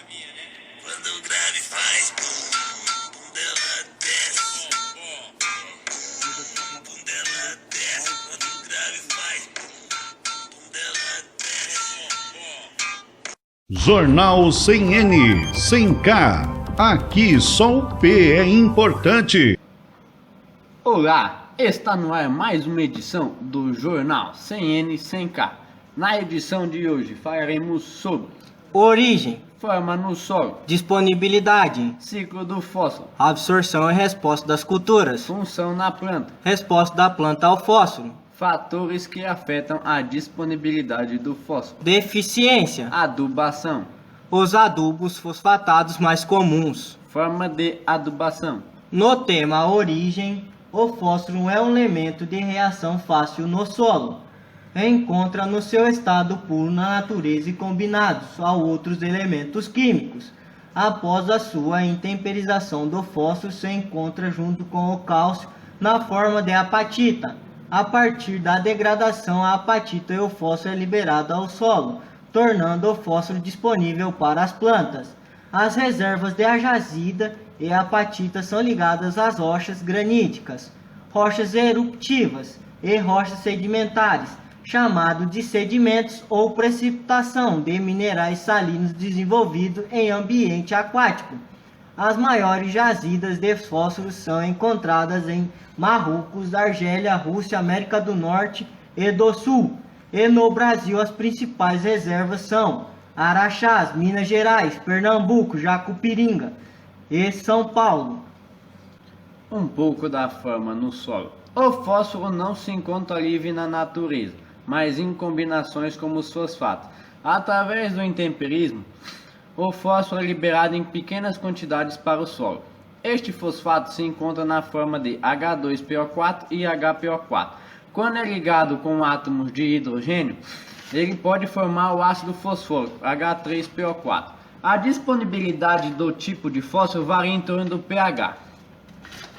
Quando o grave faz bum, bunda ela desce. Bunda ela desce. Quando o grave faz bum, bunda ela desce. Jornal sem N, sem K. Aqui só o P é importante. Olá, está no ar mais uma edição do Jornal sem N, sem K. Na edição de hoje falaremos sobre origem, forma no solo, disponibilidade, ciclo do fósforo, absorção e resposta das culturas, função na planta, resposta da planta ao fósforo, fatores que afetam a disponibilidade do fósforo, deficiência, adubação, os adubos fosfatados mais comuns. forma de adubação. No tema origem, o fósforo é um elemento de reação fácil no solo. Encontra no seu estado puro na natureza e combinados a outros elementos químicos. Após a sua intemperização do fósforo, se encontra junto com o cálcio na forma de apatita. A partir da degradação, a apatita e o fósforo é liberado ao solo, tornando o fósforo disponível para as plantas. As reservas de ajazida e apatita são ligadas às rochas graníticas, rochas eruptivas e rochas sedimentares, chamado de sedimentos ou precipitação de minerais salinos desenvolvidos em ambiente aquático. As maiores jazidas de fósforo são encontradas em Marrocos, Argélia, Rússia, América do Norte e do Sul. E no Brasil as principais reservas são Araxás, Minas Gerais, Pernambuco, Jacupiringa e São Paulo. Um pouco da forma no solo. O fósforo não se encontra livre na natureza, mas em combinações como os fosfatos. Através do intemperismo, o fósforo é liberado em pequenas quantidades para o solo. Este fosfato se encontra na forma de H2PO4 e HPO4. Quando é ligado com átomos de hidrogênio, ele pode formar o ácido fosfórico, H3PO4. A disponibilidade do tipo de fósforo varia em torno do pH.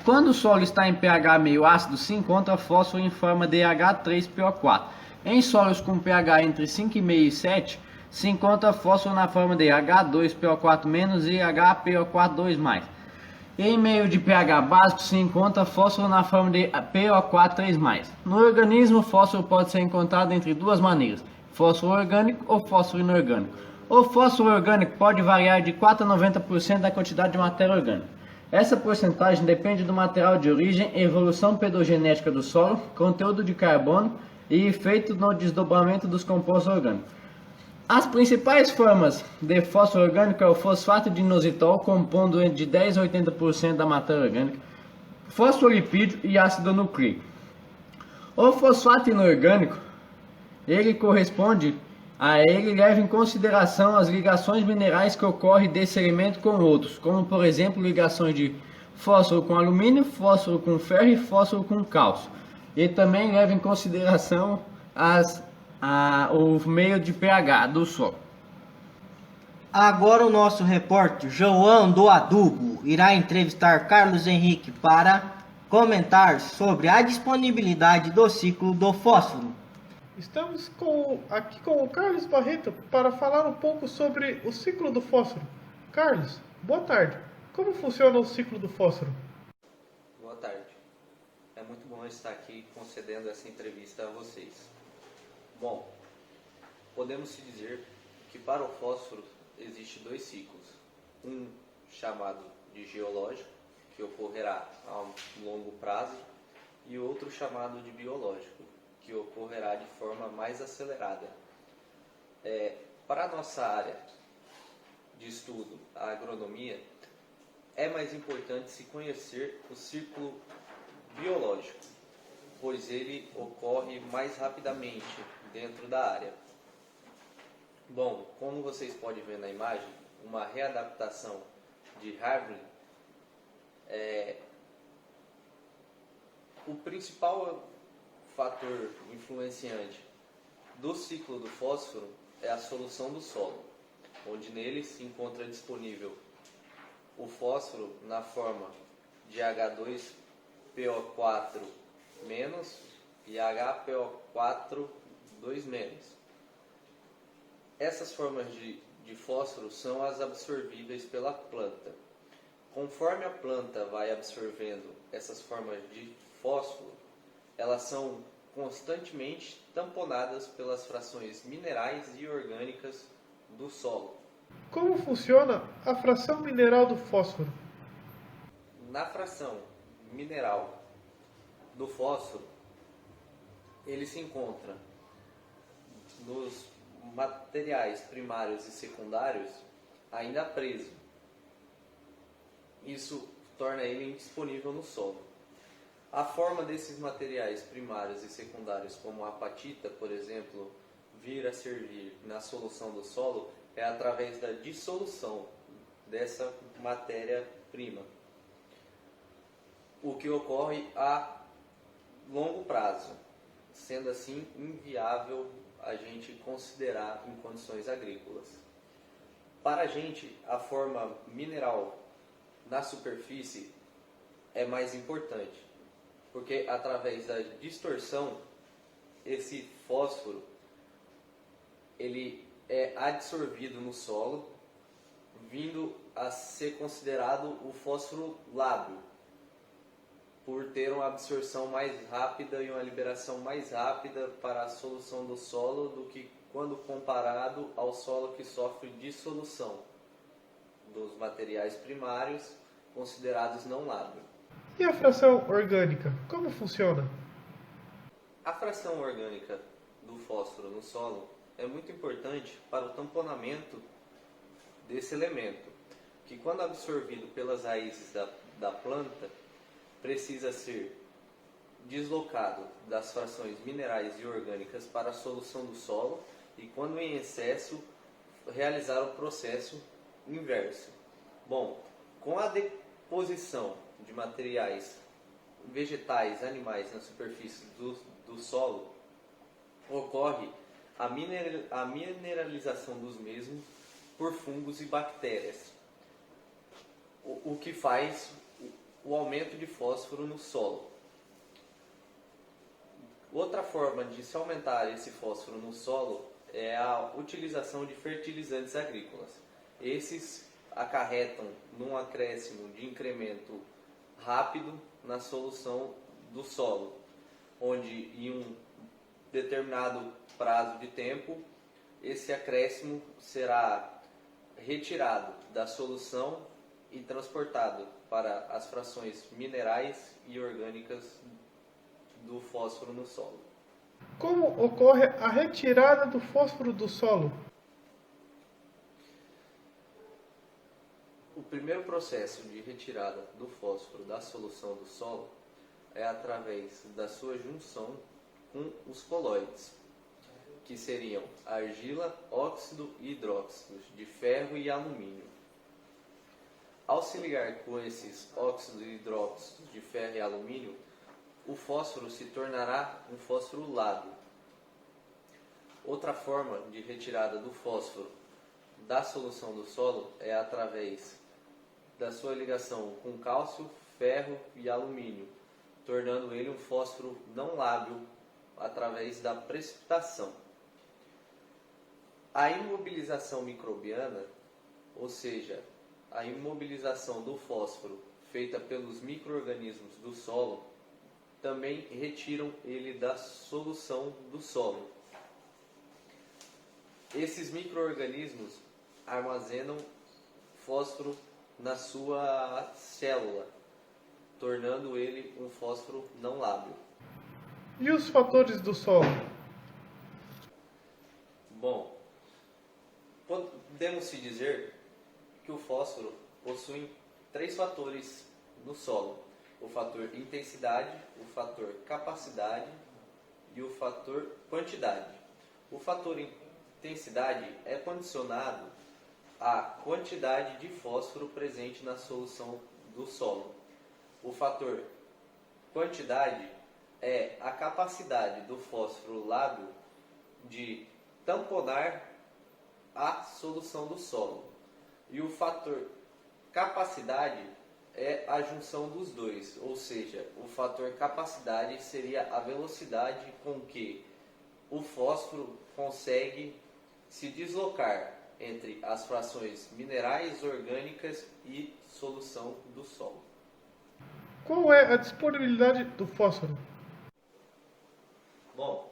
Quando o solo está em pH meio ácido, se encontra fósforo em forma de H3PO4. Em solos com pH entre 5,5 e 7, se encontra fósforo na forma de H2PO4- e HPO42+. Em meio de pH básico, se encontra fósforo na forma de PO4-3+. No organismo, o fósforo pode ser encontrado entre duas maneiras: fósforo orgânico ou fósforo inorgânico. O fósforo orgânico pode variar de 4 a 90% da quantidade de matéria orgânica. Essa porcentagem depende do material de origem, evolução pedogenética do solo, conteúdo de carbono e efeito no desdobramento dos compostos orgânicos. As principais formas de fósforo orgânico é o fosfato de inositol, compondo de 10 a 80% da matéria orgânica, fosfolipídio e ácido nucleico. O fosfato inorgânico, ele leva em consideração as ligações minerais que ocorrem desse elemento com outros, como por exemplo ligações de fósforo com alumínio, fósforo com ferro e fósforo com cálcio. E também leva em consideração o meio de pH do solo. Agora o nosso repórter João do Adubo irá entrevistar Carlos Henrique para comentar sobre a disponibilidade do ciclo do fósforo. Estamos aqui com o Carlos Barreto para falar um pouco sobre o ciclo do fósforo. Carlos, boa tarde. Como funciona o ciclo do fósforo? Boa tarde. É muito bom estar aqui concedendo essa entrevista a vocês. Bom, podemos se dizer que para o fósforo existem dois ciclos. Um chamado de geológico, que ocorrerá a um longo prazo, e outro chamado de biológico, que ocorrerá de forma mais acelerada. Para a nossa área de estudo, a agronomia, é mais importante se conhecer o ciclo biológico, pois ele ocorre mais rapidamente dentro da área. Bom, como vocês podem ver na imagem, uma readaptação de Haverly, o principal fator influenciante do ciclo do fósforo é a solução do solo, onde nele se encontra disponível o fósforo na forma de H2PO4- e HPO4-2-. Essas formas de de fósforo são as absorvíveis pela planta. Conforme a planta vai absorvendo essas formas de fósforo, elas são constantemente tamponadas pelas frações minerais e orgânicas do solo. Como funciona a fração mineral do fósforo? Na fração mineral do fósforo, ele se encontra nos materiais primários e secundários ainda preso. Isso torna ele indisponível no solo. A forma desses materiais primários e secundários, como a apatita, por exemplo, vir a servir na solução do solo é através da dissolução dessa matéria-prima, o que ocorre a longo prazo, sendo assim inviável a gente considerar em condições agrícolas. Para a gente, a forma mineral na superfície é mais importante, porque através da distorção, esse fósforo ele é adsorvido no solo, vindo a ser considerado o fósforo lábil, por ter uma absorção mais rápida e uma liberação mais rápida para a solução do solo do que quando comparado ao solo que sofre dissolução dos materiais primários considerados não lábil. E a fração orgânica, como funciona? A fração orgânica do fósforo no solo é muito importante para o tamponamento desse elemento, que quando absorvido pelas raízes da planta, precisa ser deslocado das frações minerais e orgânicas para a solução do solo e, quando em excesso, realizar o processo inverso. Bom, com a deposição de materiais vegetais, animais na superfície do solo, ocorre a mineralização dos mesmos por fungos e bactérias, o que faz o aumento de fósforo no solo. Outra forma de se aumentar esse fósforo no solo é a utilização de fertilizantes agrícolas. Esses acarretam num acréscimo de incremento rápido na solução do solo, onde em um determinado prazo de tempo esse acréscimo será retirado da solução e transportado para as frações minerais e orgânicas do fósforo no solo. Como ocorre a retirada do fósforo do solo? O primeiro processo de retirada do fósforo da solução do solo é através da sua junção com os colóides, que seriam argila, óxido e hidróxidos de ferro e alumínio. Ao se ligar com esses óxidos e hidróxidos de ferro e alumínio, o fósforo se tornará um fósforo lábil. Outra forma de retirada do fósforo da solução do solo é através da sua ligação com cálcio, ferro e alumínio, tornando ele um fósforo não lábil através da precipitação. A imobilização microbiana, ou seja, a imobilização do fósforo feita pelos micro-organismos do solo, também retiram ele da solução do solo. Esses micro-organismos armazenam fósforo na sua célula, tornando ele um fósforo não lábil. E os fatores do solo? Bom, podemos-se dizer que o fósforo possui 3 fatores no solo: o fator intensidade, o fator capacidade e o fator quantidade. O fator intensidade é condicionado à quantidade de fósforo presente na solução do solo. O fator quantidade é a capacidade do fósforo lábil de tamponar a solução do solo. E o fator capacidade é a junção dos dois, ou seja, o fator capacidade seria a velocidade com que o fósforo consegue se deslocar entre as frações minerais, orgânicas e solução do solo. Qual é a disponibilidade do fósforo? Bom,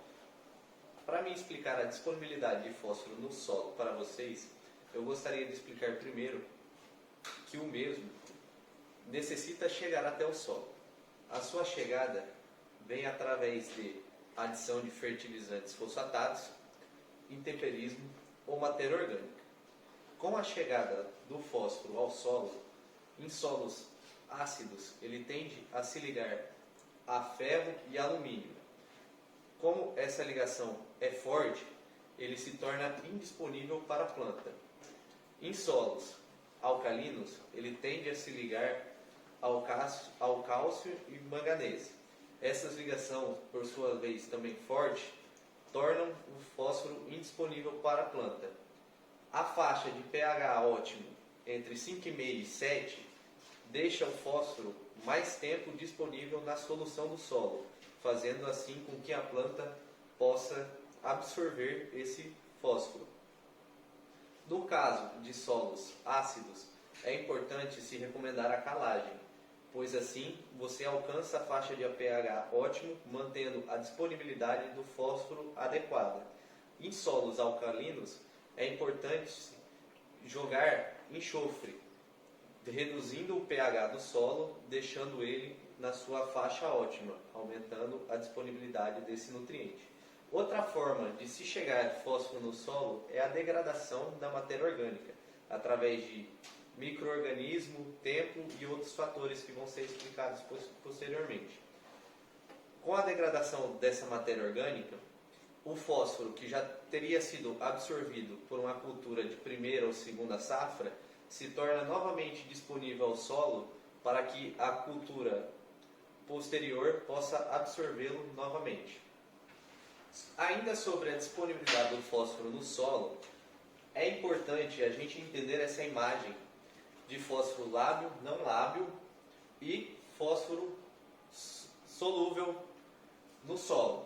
para me explicar a disponibilidade de fósforo no solo para vocês, eu gostaria de explicar primeiro que o mesmo necessita chegar até o solo. A sua chegada vem através de adição de fertilizantes fosfatados, intemperismo ou matéria orgânica. Com a chegada do fósforo ao solo, em solos ácidos, ele tende a se ligar a ferro e alumínio. Como essa ligação é forte, ele se torna indisponível para a planta. Em solos alcalinos, ele tende a se ligar ao cálcio e manganês. Essas ligações, por sua vez também forte, tornam o fósforo indisponível para a planta. A faixa de pH ótimo entre 5,5 e 7 deixa o fósforo mais tempo disponível na solução do solo, fazendo assim com que a planta possa absorver esse fósforo. No caso de solos ácidos, é importante se recomendar a calagem, pois assim você alcança a faixa de pH ótimo, mantendo a disponibilidade do fósforo adequada. Em solos alcalinos, é importante jogar enxofre, reduzindo o pH do solo, deixando ele na sua faixa ótima, aumentando a disponibilidade desse nutriente. Outra forma de se chegar fósforo no solo é a degradação da matéria orgânica, através de micro-organismo, tempo e outros fatores que vão ser explicados posteriormente. Com a degradação dessa matéria orgânica, o fósforo que já teria sido absorvido por uma cultura de primeira ou segunda safra se torna novamente disponível ao solo para que a cultura posterior possa absorvê-lo novamente. Ainda sobre a disponibilidade do fósforo no solo, é importante a gente entender essa imagem de fósforo lábil, não lábil e fósforo solúvel no solo.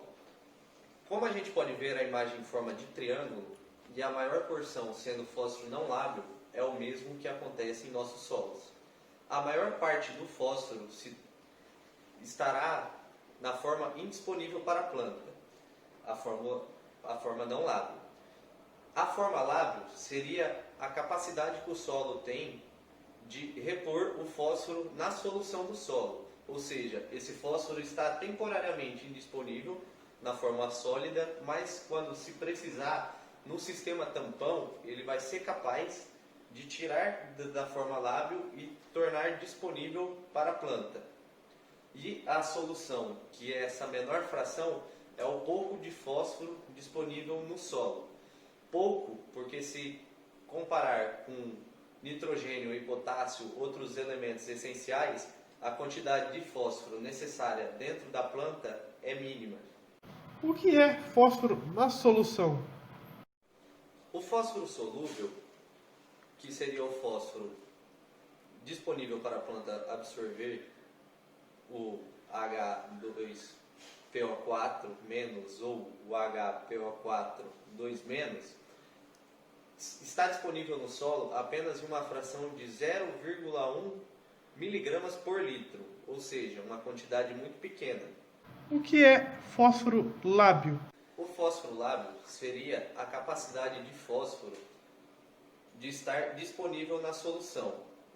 Como a gente pode ver a imagem em forma de triângulo, e a maior porção sendo fósforo não lábil, é o mesmo que acontece em nossos solos. A maior parte do fósforo estará na forma indisponível para a planta, a forma não lábil. A forma lábil seria a capacidade que o solo tem de repor o fósforo na solução do solo, ou seja, esse fósforo está temporariamente indisponível na forma sólida, mas quando se precisar, no sistema tampão, ele vai ser capaz de tirar da forma lábil e tornar disponível para a planta. E a solução, que é essa menor fração, é o pouco de fósforo disponível no solo. Pouco, porque se comparar com nitrogênio e potássio, outros elementos essenciais, a quantidade de fósforo necessária dentro da planta é mínima. O que é fósforo na solução? O fósforo solúvel, que seria o fósforo disponível para a planta absorver o H2PO4- ou o HPO4- está disponível no solo apenas em uma fração de 0,1 miligramas por litro, ou seja, uma quantidade muito pequena. O que é fósforo lábil? O fósforo lábil seria a capacidade de fósforo de estar disponível na solução,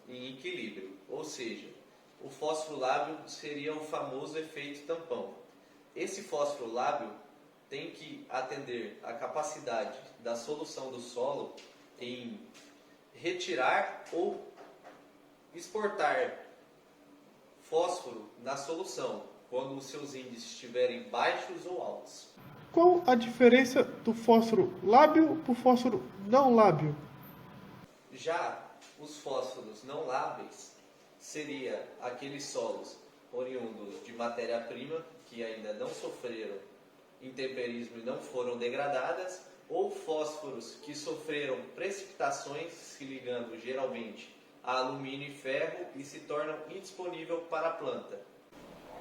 em equilíbrio, ou seja, o fósforo lábil seria o famoso efeito tampão. Esse fósforo lábil tem que atender a capacidade da solução do solo em retirar ou exportar fósforo na solução, quando os seus índices estiverem baixos ou altos. Qual a diferença do fósforo lábil para o fósforo não lábil? Já os fósforos não lábeis seria aqueles solos oriundos de matéria-prima que ainda não sofreram intemperismo e não foram degradadas, ou fósforos que sofreram precipitações se ligando geralmente a alumínio e ferro e se tornam indisponível para a planta.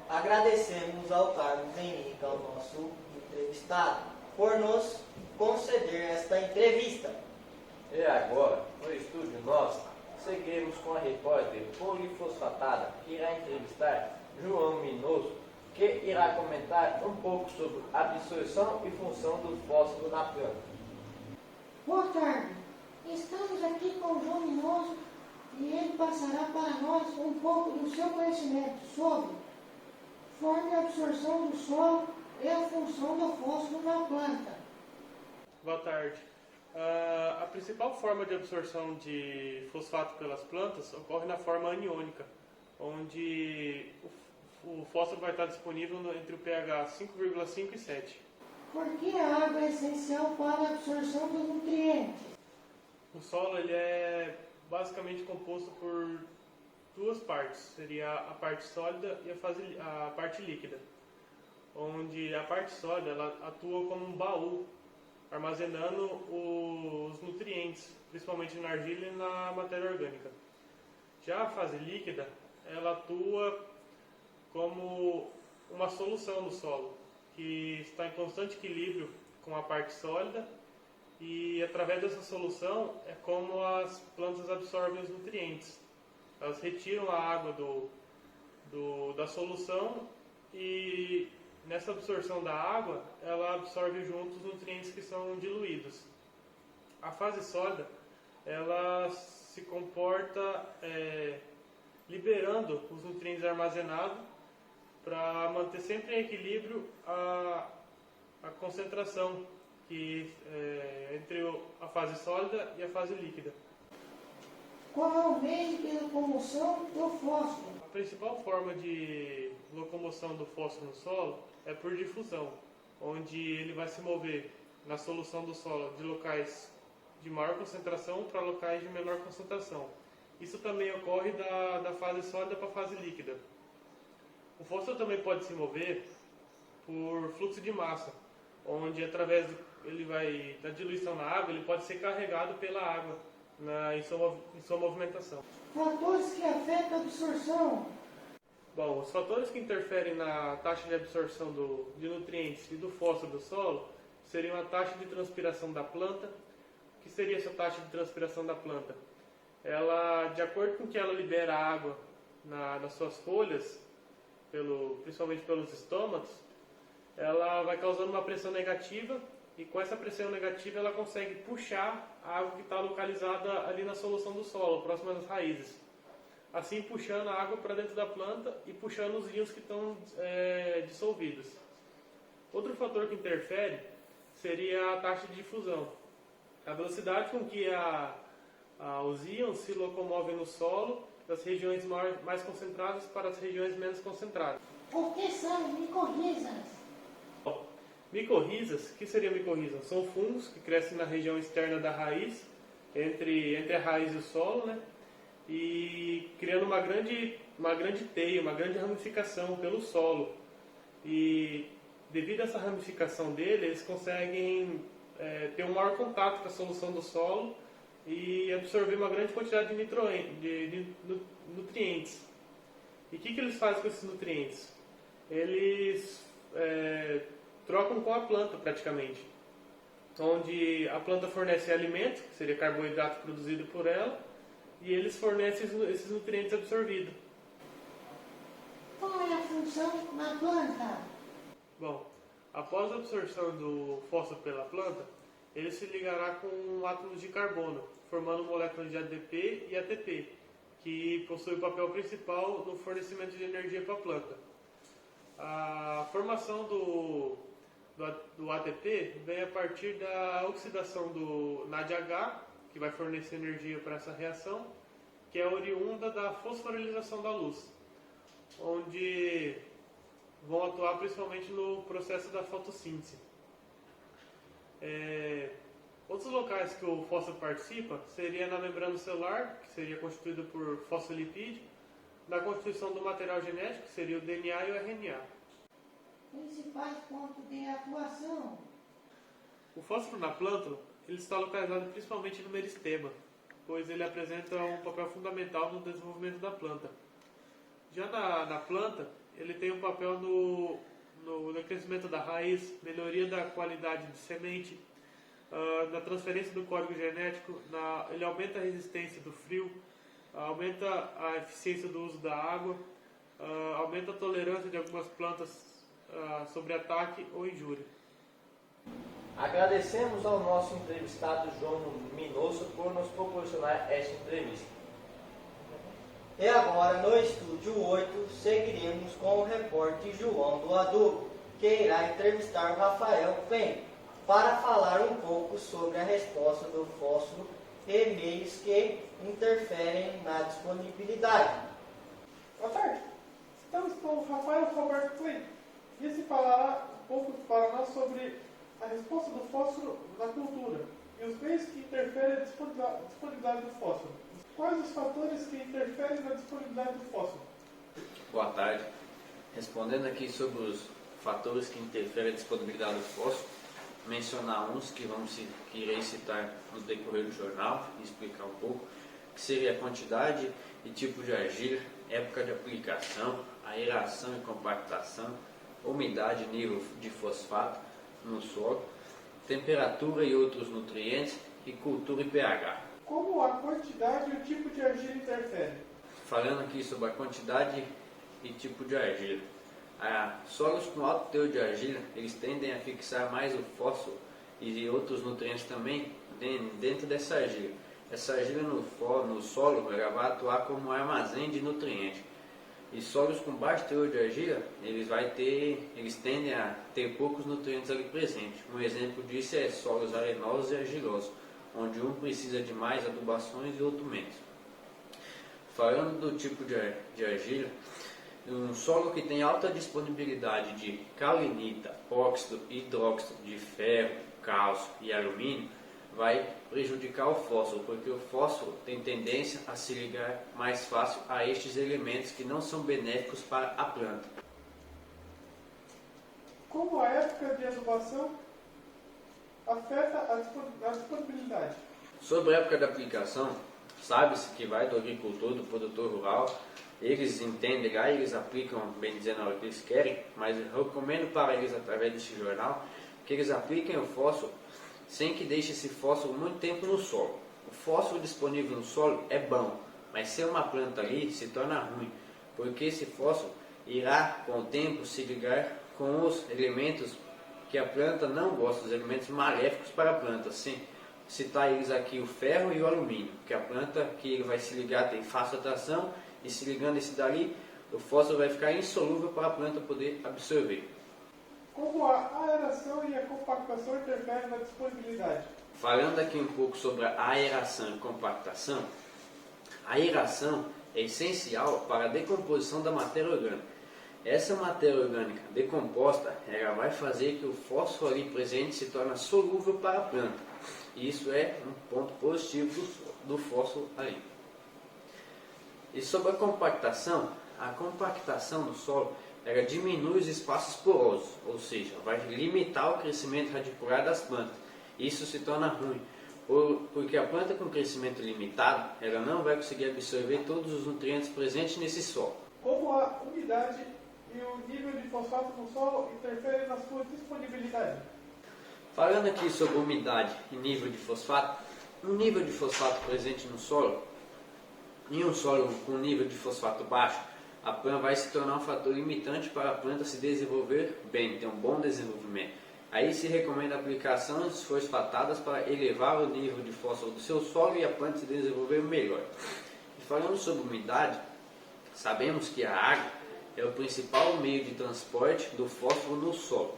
Agradecemos ao Carlos Henrique, ao nosso entrevistado, por nos conceder esta entrevista. E agora, no estúdio nosso, seguimos com a repórter polifosfatada que irá entrevistar João Minoso, que irá comentar um pouco sobre a absorção e função do fósforo na planta. Boa tarde. Estamos aqui com o João Minoso e ele passará para nós um pouco do seu conhecimento sobre forma de absorção do solo e a função do fósforo na planta. Boa tarde. A principal forma de absorção de fosfato pelas plantas ocorre na forma aniônica, onde o fósforo vai estar disponível entre o pH 5,5 e 7. Por que a água é essencial para a absorção dos nutrientes? O solo ele é basicamente composto por duas partes, seria a parte sólida e a parte líquida, onde a parte sólida ela atua como um baú, armazenando os nutrientes, principalmente na argila e na matéria orgânica. Já a fase líquida, ela atua como uma solução do solo, que está em constante equilíbrio com a parte sólida, e através dessa solução é como as plantas absorvem os nutrientes. Elas retiram a água da solução e nessa absorção da água, ela absorve junto os nutrientes que são diluídos. A fase sólida, ela se comporta liberando os nutrientes armazenados para manter sempre em equilíbrio a concentração entre a fase sólida e a fase líquida. Qual é o meio de locomoção do fósforo? A principal forma de locomoção do fósforo no solo é por difusão, onde ele vai se mover na solução do solo de locais de maior concentração para locais de menor concentração. Isso também ocorre da fase sólida para a fase líquida. O fósforo também pode se mover por fluxo de massa, onde através da diluição na água ele pode ser carregado pela água em sua movimentação. Fatores que afetam a absorção. Bom, os fatores que interferem na taxa de absorção de nutrientes e do fósforo do solo seriam a taxa de transpiração da planta. O que seria essa taxa de transpiração da planta? Ela, de acordo com que ela libera água nas suas folhas, principalmente pelos estômatos, ela vai causando uma pressão negativa e com essa pressão negativa ela consegue puxar a água que está localizada ali na solução do solo, próxima das raízes. Assim puxando a água para dentro da planta e puxando os íons que estão dissolvidos. Outro fator que interfere seria a taxa de difusão. A velocidade com que os íons se locomovem no solo das regiões mais concentradas para as regiões menos concentradas. O que são micorrizas? Micorrizas, o que seriam micorrizas? São fungos que crescem na região externa da raiz, entre a raiz e o solo, né? E criando uma grande teia, uma grande ramificação pelo solo. E devido a essa ramificação dele, eles conseguem ter um maior contato com a solução do solo e absorver uma grande quantidade de nutrientes. E o que eles fazem com esses nutrientes? Eles trocam com a planta praticamente, onde a planta fornece alimento, que seria carboidrato produzido por ela, e eles fornecem esses nutrientes absorvidos. Qual é a função na planta? Bom, após a absorção do fósforo pela planta, ele se ligará com átomos de carbono, formando moléculas de ADP e ATP, que possuem o papel principal no fornecimento de energia para a planta. A formação do ATP vem a partir da oxidação do NADH, que vai fornecer energia para essa reação, que é oriunda da fosforilização da luz, onde vão atuar principalmente no processo da fotossíntese. Outros locais que o fósforo participa seria na membrana celular, que seria constituída por fosfolipídio, na constituição do material genético, que seria o DNA e o RNA. Principais pontos de atuação. O fósforo na plântula ele está localizado principalmente no meristema, pois ele apresenta um papel fundamental no desenvolvimento da planta. Já na planta, ele tem um papel no crescimento da raiz, melhoria da qualidade de semente, na transferência do código genético, ele aumenta a resistência do frio, aumenta a eficiência do uso da água, aumenta a tolerância de algumas plantas sobre ataque ou injúria. Agradecemos ao nosso entrevistado João Minosso por nos proporcionar esta entrevista. E agora, no estúdio 8, seguiremos com o repórter João do Adubo, que irá entrevistar o Rafael Penha, para falar um pouco sobre a resposta do fósforo e meios que interferem na disponibilidade. Boa tarde, estamos com o Rafael Roberto Klein, e ele falará um pouco para nós sobre a resposta do fósforo na cultura e os meios que interferem na disponibilidade do fósforo. Quais os fatores que interferem na disponibilidade do fósforo? Boa tarde. Respondendo aqui sobre os fatores que interferem na disponibilidade do fósforo, mencionar uns que irei citar no decorrer do jornal e explicar um pouco, que seria a quantidade e tipo de argila, época de aplicação, aeração e compactação, umidade e nível de fosfato no solo, temperatura e outros nutrientes e cultura e pH. Como a quantidade e o tipo de argila interferem? Falando aqui sobre a quantidade e tipo de argila. Solos com alto teor de argila, eles tendem a fixar mais o fósforo e outros nutrientes também dentro dessa argila. Essa argila no solo ela vai atuar como um armazém de nutrientes. E solos com baixo teor de argila, eles tendem a ter poucos nutrientes ali presentes. Um exemplo disso é solos arenosos e argilosos, onde um precisa de mais adubações e outro menos. Falando do tipo de argila, um solo que tem alta disponibilidade de caolinita, óxido, hidróxido de ferro, cálcio e alumínio, vai prejudicar o fósforo, porque o fósforo tem tendência a se ligar mais fácil a estes elementos que não são benéficos para a planta. Como a época de adubação afeta a disponibilidade? Sobre a época da aplicação, sabe-se que vai do agricultor, do produtor rural, eles entendem lá, eles aplicam, bem dizendo, a hora que eles querem, mas eu recomendo para eles, através desse jornal, que eles apliquem o fósforo sem que deixe esse fósforo muito tempo no solo. O fósforo disponível no solo é bom, mas se é uma planta ali, se torna ruim, porque esse fósforo irá, com o tempo, se ligar com os elementos que a planta não gosta, os elementos maléficos para a planta. Assim, citar eles aqui o ferro e o alumínio, que a planta que ele vai se ligar tem fácil atração, e se ligando esse dali, o fósforo vai ficar insolúvel para a planta poder absorver. Como a aeração e a compactação interferem na disponibilidade? Falando aqui um pouco sobre a aeração e compactação, a aeração é essencial para a decomposição da matéria orgânica. Essa matéria orgânica decomposta, ela vai fazer que o fósforo ali presente se torne solúvel para a planta. E isso é um ponto positivo do fósforo ali. E sobre a compactação do solo, ela diminui os espaços porosos, ou seja, vai limitar o crescimento radicular das plantas. Isso se torna ruim, porque a planta com crescimento limitado, ela não vai conseguir absorver todos os nutrientes presentes nesse solo. Como a umidade e o nível de fosfato no solo interferem na sua disponibilidade? Falando aqui sobre umidade e nível de fosfato, um nível de fosfato presente no solo, em um solo com nível de fosfato baixo, a planta vai se tornar um fator limitante para a planta se desenvolver bem, ter um bom desenvolvimento. Aí se recomenda aplicações fosfatadas para elevar o nível de fósforo do seu solo e a planta se desenvolver melhor. E falando sobre umidade, sabemos que a água é o principal meio de transporte do fósforo no solo.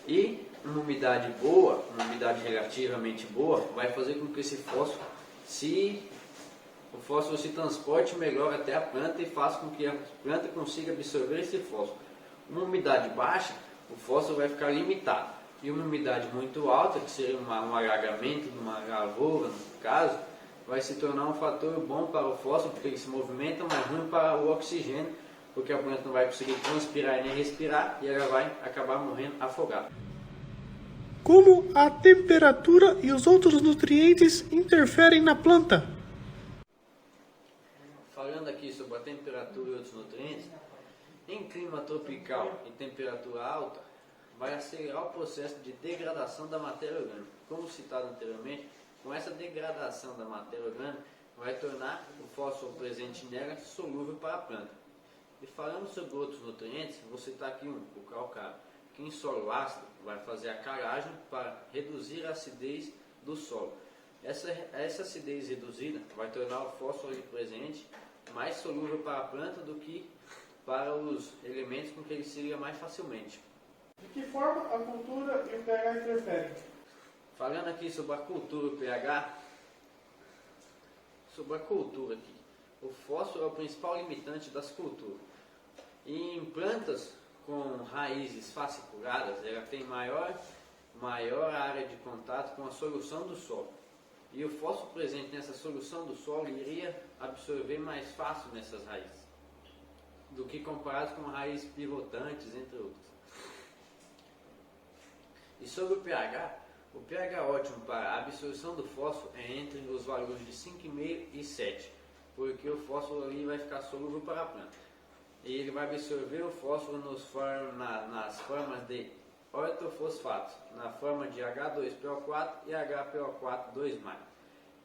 E uma umidade boa, uma umidade relativamente boa, vai fazer com que esse fósforo se transporte melhor até a planta e faça com que a planta consiga absorver esse fósforo. Uma umidade baixa, o fósforo vai ficar limitado. E uma umidade muito alta, que seria um alagamento de uma lavoura, no caso, vai se tornar um fator bom para o fósforo, porque ele se movimenta, mas ruim para o oxigênio, porque a planta não vai conseguir transpirar e nem respirar, e ela vai acabar morrendo afogada. Como a temperatura e os outros nutrientes interferem na planta? Falando aqui sobre a temperatura e outros nutrientes, em clima tropical e temperatura alta, vai acelerar o processo de degradação da matéria orgânica. Como citado anteriormente, com essa degradação da matéria orgânica, vai tornar o fósforo presente nela solúvel para a planta. E falando sobre outros nutrientes, vou citar aqui o calcário, que em solo ácido vai fazer a calagem para reduzir a acidez do solo. Essa acidez reduzida vai tornar o fósforo ali presente mais solúvel para a planta do que para os elementos com que ele se liga mais facilmente. De que forma a cultura e o pH interferem? Falando aqui sobre a cultura e o pH, sobre a cultura aqui, o fósforo é o principal limitante das culturas. E em plantas com raízes fasciculadas, ela tem maior área de contato com a solução do solo. E o fósforo presente nessa solução do solo iria absorver mais fácil nessas raízes, do que comparado com raízes pivotantes, entre outras. E sobre o pH ótimo para a absorção do fósforo é entre os valores de 5,5 e 7, porque o fósforo ali vai ficar solúvel para a planta. E ele vai absorver o fósforo nas formas de ortofosfatos, na forma de H2PO4 e HPO4 2+.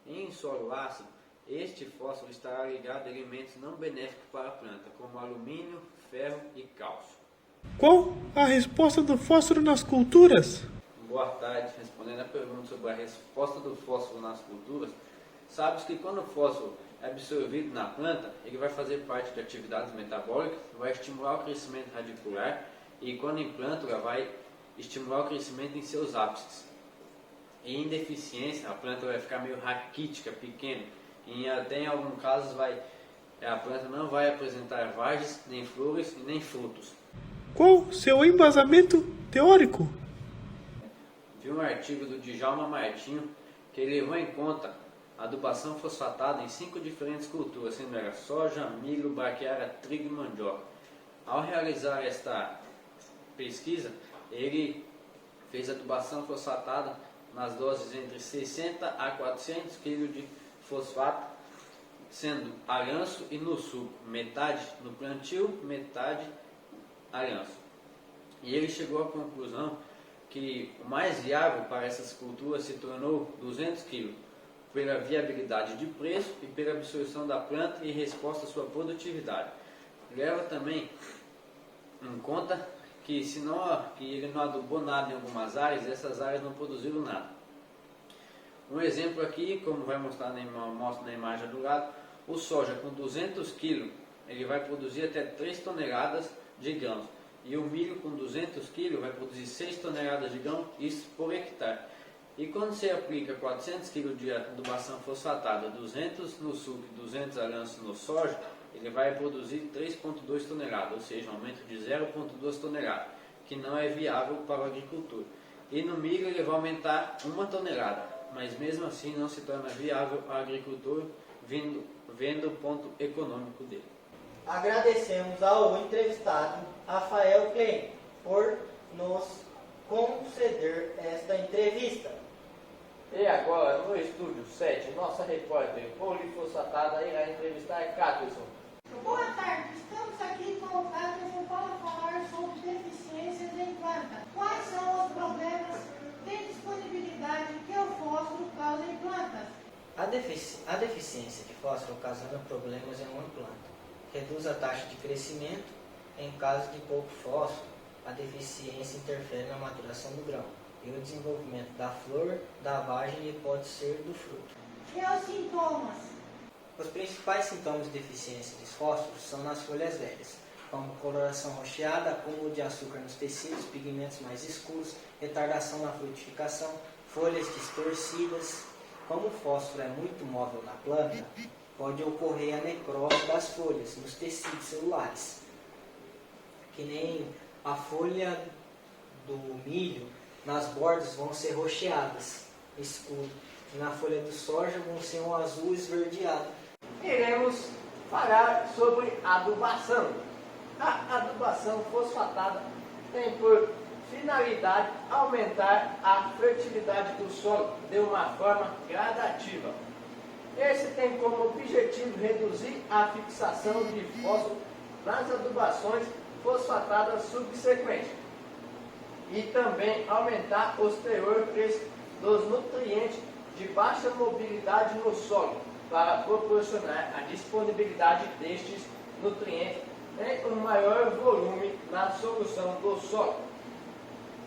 Em solo ácido, este fósforo estará ligado a elementos não benéficos para a planta, como alumínio, ferro e cálcio. Qual a resposta do fósforo nas culturas? Boa tarde, respondendo a pergunta sobre a resposta do fósforo nas culturas, sabe-se que quando o fósforo é absorvido na planta, ele vai fazer parte de atividades metabólicas, vai estimular o crescimento radicular e quando em planta vai estimular o crescimento em seus ápices. E em deficiência, a planta vai ficar meio raquítica, pequena, e até em alguns casos a planta não vai apresentar vagens, nem flores e nem frutos. Qual seu embasamento teórico? Vi um artigo do Djalma Martinho que ele levou em conta a adubação fosfatada em 5 diferentes culturas, sendo ela soja, milho, braquiária, trigo e mandioca. Ao realizar esta pesquisa, ele fez adubação fosfatada nas doses entre 60 a 400 kg de fosfato, sendo aranço e no suco, metade no plantio, metade aranço. E ele chegou à conclusão que o mais viável para essas culturas se tornou 200 kg, pela viabilidade de preço e pela absorção da planta e resposta à sua produtividade. Leva também em conta que ele não adubou nada em algumas áreas, essas áreas não produziram nada. Um exemplo aqui, como vai mostrar mostra na imagem do lado, o soja com 200 kg, ele vai produzir até 3 toneladas de grãos. E o milho com 200 kg vai produzir 6 toneladas de grão, isso por hectare. E quando você aplica 400 kg de adubação fosfatada, 200 no suco e 200 aranço no soja, ele vai produzir 3,2 toneladas, ou seja, um aumento de 0,2 toneladas, que não é viável para o agricultor. E no milho ele vai aumentar 1 tonelada, mas mesmo assim não se torna viável ao agricultor, vendo o ponto econômico dele. Agradecemos ao entrevistado Rafael Klein por nos conceder esta entrevista. E agora, no estúdio 7, nossa repórter polifosfatada irá entrevistar Catherson. Boa tarde, estamos aqui com o Catherson para falar sobre deficiências em planta. Quais são os problemas de disponibilidade que o fósforo causa em plantas? A deficiência de fósforo ocasiona problemas em uma planta. Reduz a taxa de crescimento. Em caso de pouco fósforo, a deficiência interfere na maturação do grão e o desenvolvimento da flor, da vagem e pode ser do fruto. E os sintomas? Os principais sintomas de deficiência de fósforo são nas folhas velhas, como coloração roxeada, acúmulo de açúcar nos tecidos, pigmentos mais escuros, retardação na frutificação, folhas distorcidas. Como o fósforo é muito móvel na planta, pode ocorrer a necrose das folhas nos tecidos celulares, que nem a folha do milho, nas bordas vão ser roxeadas, escuro, e na folha do soja vão ser um azul esverdeado. Iremos falar sobre adubação. A adubação fosfatada tem por finalidade aumentar a fertilidade do solo de uma forma gradativa. Esse tem como objetivo reduzir a fixação de fósforo nas adubações fosfatadas subsequentes. e também aumentar os teores dos nutrientes de baixa mobilidade no solo, para proporcionar a disponibilidade destes nutrientes em um maior volume na solução do solo.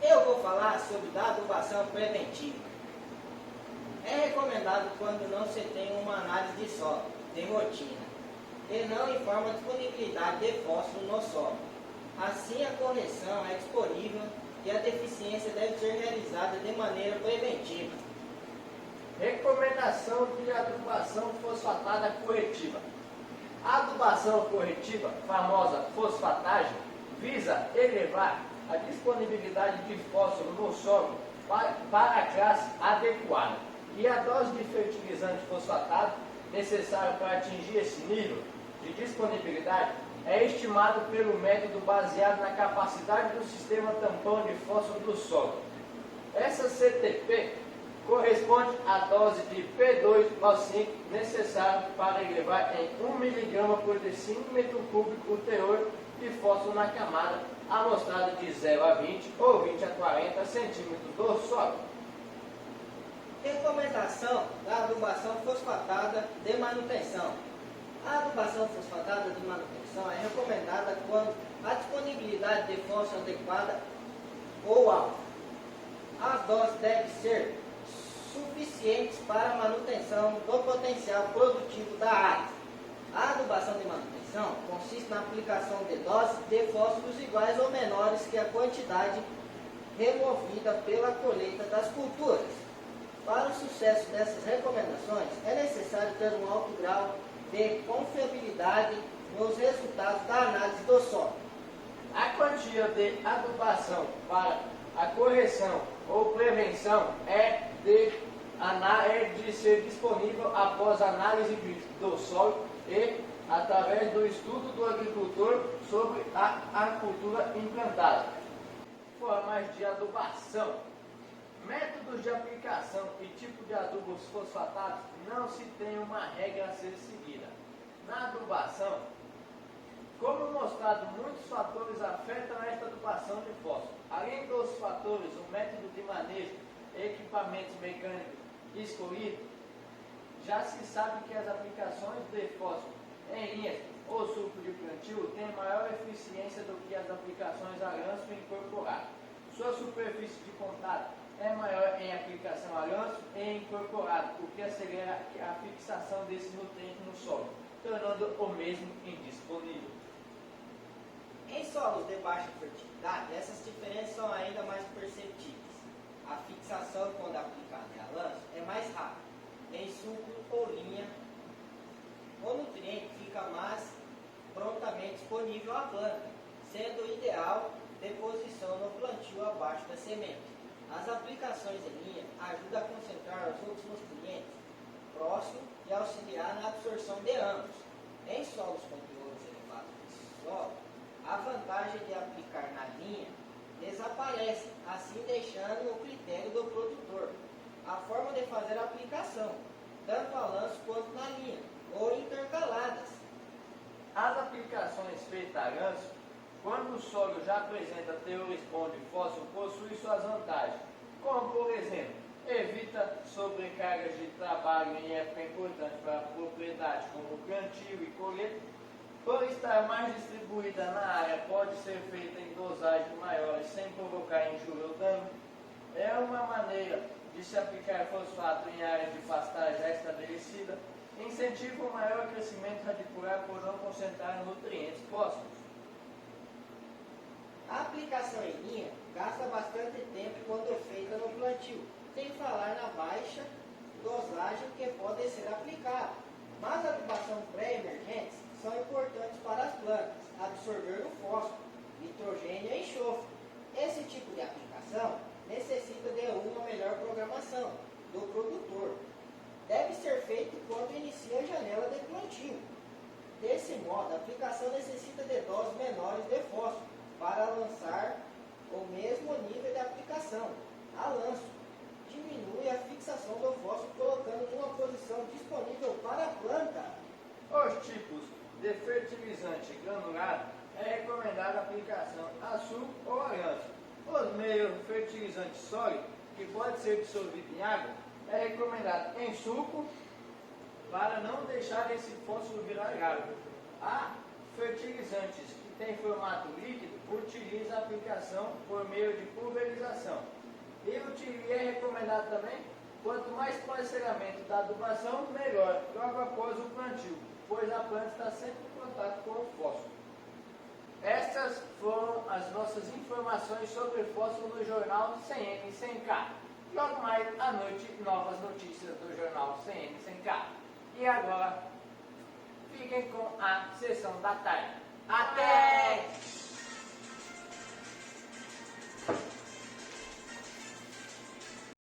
Eu vou falar sobre a adubação preventiva. É recomendado quando não se tem uma análise de solo, de rotina, e não informa a disponibilidade de fósforo no solo. Assim, a correção é disponível e a deficiência deve ser realizada de maneira preventiva. Recomendação de adubação fosfatada corretiva. A adubação corretiva, famosa fosfatagem, visa elevar a disponibilidade de fósforo no solo para a classe adequada. E a dose de fertilizante fosfatado necessária para atingir esse nível de disponibilidade é estimado pelo método baseado na capacidade do sistema tampão de fósforo do solo. Essa CTP corresponde à dose de P2O5 necessária para elevar em 1 mg por decímetro cúbico o teor de fósforo na camada amostrada de 0 a 20 ou 20 a 40 centímetros do solo. Recomendação da adubação fosfatada de manutenção. A adubação fosfatada de manutenção é recomendada quando a disponibilidade de fósforo adequada ou alta. As doses devem ser suficientes para a manutenção do potencial produtivo da área. A adubação de manutenção consiste na aplicação de doses de fósforos iguais ou menores que a quantidade removida pela colheita das culturas. Para o sucesso dessas recomendações, é necessário ter um alto grau de confiabilidade nos resultados da análise do solo. A quantia de adubação para a correção ou prevenção é de ser disponível após análise do solo e através do estudo do agricultor sobre a cultura implantada. Formas de adubação. Métodos de aplicação e tipo de adubos fosfatados não se tem uma regra a ser seguida. Na adubação, como mostrado, muitos fatores afetam esta adubação de fósforo. Além dos fatores, o método de manejo e equipamentos mecânicos escolhidos, já se sabe que as aplicações de fósforo em linhas ou suco de plantio têm maior eficiência do que as aplicações a ganso incorporado. Sua superfície de contato é maior em aplicação a ganso e incorporado, o que acelera a fixação desses nutrientes no solo, tornando o mesmo indisponível. Em solos de baixa fertilidade, essas diferenças são ainda mais perceptíveis. A fixação, quando aplicada a lanço, é mais rápida. Em suco ou linha, o nutriente fica mais prontamente disponível à planta, sendo ideal deposição no plantio abaixo da semente. As aplicações em linha ajudam a concentrar os outros nutrientes próximos e auxiliar na absorção de ambos. Em solos com teores elevados de solo, a vantagem de aplicar na linha desaparece, assim deixando o critério do produtor. A forma de fazer a aplicação, tanto a lanço quanto na linha, ou intercaladas. As aplicações feitas a ganso, quando o solo já apresenta teores bons de fósforo, possui suas vantagens, como por exemplo, evita sobrecargas de trabalho em época importante para a propriedade, como plantio e colheita. Por estar mais distribuída na área, pode ser feita em dosagens maiores sem provocar injúria ou dano. É uma maneira de se aplicar fosfato em área de pastagem já estabelecida. Incentiva o maior crescimento radicular por não concentrar nutrientes fósforos. A aplicação em linha gasta bastante tempo quando feita no plantio, sem falar na baixa dosagem que pode ser aplicada. Mas a adubação pré-emergentes são importantes para as plantas absorver o fósforo, nitrogênio e enxofre. Esse tipo de aplicação necessita de uma melhor programação do produtor. Deve ser feito quando inicia a janela de plantio. Desse modo, a aplicação necessita de doses menores de fósforo para lançar o mesmo nível de aplicação. A lanço diminui a fixação do fósforo colocando numa posição disponível para a planta. Os tipos de fertilizante granulado é recomendada a aplicação a suco ou a ganso. Os meio fertilizante sólido, que pode ser dissolvido em água, é recomendado em suco para não deixar esse fósforo virar galo. Há fertilizantes que têm formato líquido, utiliza a aplicação por meio de pulverização. E é recomendado também, quanto mais parcelamento da adubação, melhor, logo após o plantio, pois a planta está sempre em contato com o fósforo. Estas foram as nossas informações sobre fósforo no jornal 100N 100K. Logo mais à noite, novas notícias do jornal 100N 100K. E agora, fiquem com a sessão da tarde. Até!